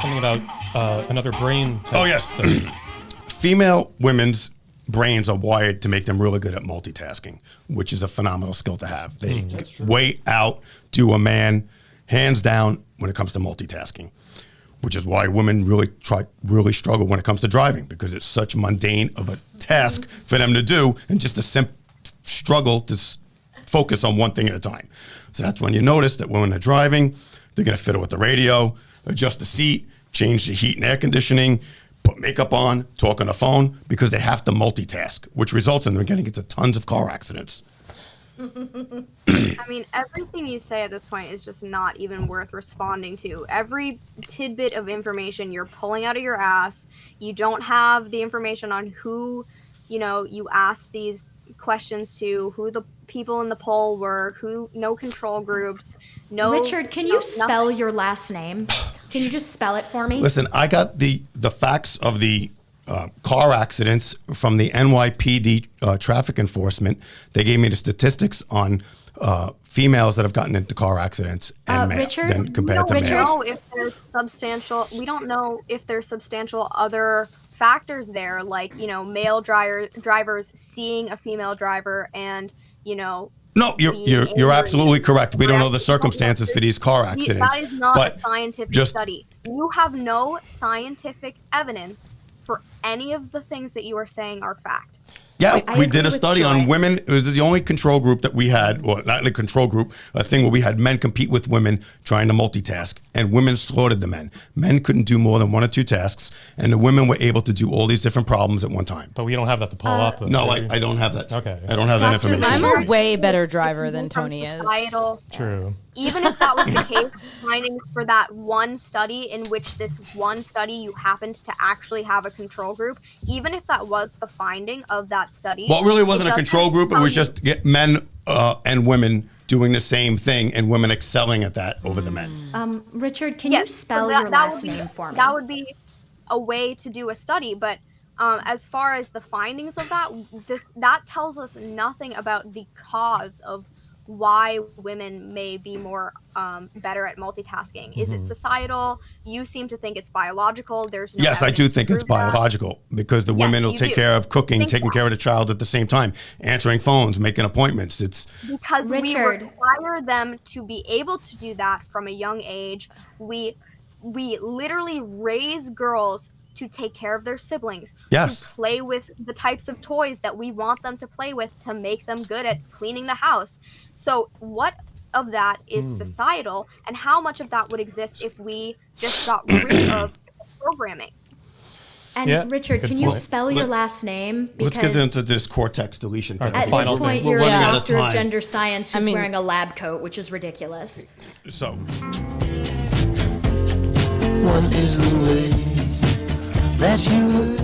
something about another brain type Oh, yes. study. Female women's brains are wired to make them really good at multitasking, which is a phenomenal skill to have. They way outdo a man, hands down, when it comes to multitasking, which is why women really struggle when it comes to driving, because it's such mundane of a task for them to do, and just a struggle to focus on one thing at a time. So that's when you notice that when they're driving, they're going to fiddle with the radio, adjust the seat, change the heat and air conditioning, put makeup on, talk on the phone, because they have to multitask, which results in them getting into tons of car accidents. I mean, everything you say at this point is just not even worth responding to. Every tidbit of information you're pulling out of your ass, you don't have the information on who, you asked these questions to, who the people in the poll were, no control groups, no. Richard, can you spell your last name? Can you just spell it for me? Listen, I got the facts of the car accidents from the NYPD traffic enforcement. They gave me the statistics on females that have gotten into car accidents and Richard, then compared to males. We don't know if there's substantial other factors there, like male drivers seeing a female driver and No, you're absolutely correct. We don't know the circumstances for these car accidents. That is not a scientific study. You have no scientific evidence for any of the things that you are saying are fact. Yeah, we did a study on women. It was the only control group that we had, or not a control group, a thing where we had men compete with women trying to multitask, and women slaughtered the men. Men couldn't do more than one or two tasks, and the women were able to do all these different problems at one time. But we don't have that to pull up. No, I don't have that. Okay. I don't have that information. I'm a way better driver than Tony is. True. Even if that was the case, findings for that one study in which this one study you happened to actually have a control group, even if that was the finding of that study. Well, it really wasn't a control group. It was just men and women doing the same thing and women excelling at that over the men. Richard, can you spell your last name for me? That would be a way to do a study, but as far as the findings of that tells us nothing about the cause of why women may be more better at multitasking. Is it societal? You seem to think it's biological. There's no Yes, I do think it's that. biological, because the women will take care of cooking, taking care of the child at the same time, answering phones, making appointments. It's because Richard, we require them to be able to do that from a young age. We literally raise girls to take care of their siblings, yes, to play with the types of toys that we want them to play with to make them good at cleaning the house. So what of that is societal, and how much of that would exist if we just got rid of programming? And Richard, can you spell your last name? Let's get into this cortex deletion thing. At this point, you're a running out doctor of of gender science who's wearing a lab coat, which is ridiculous. So, one is the way that you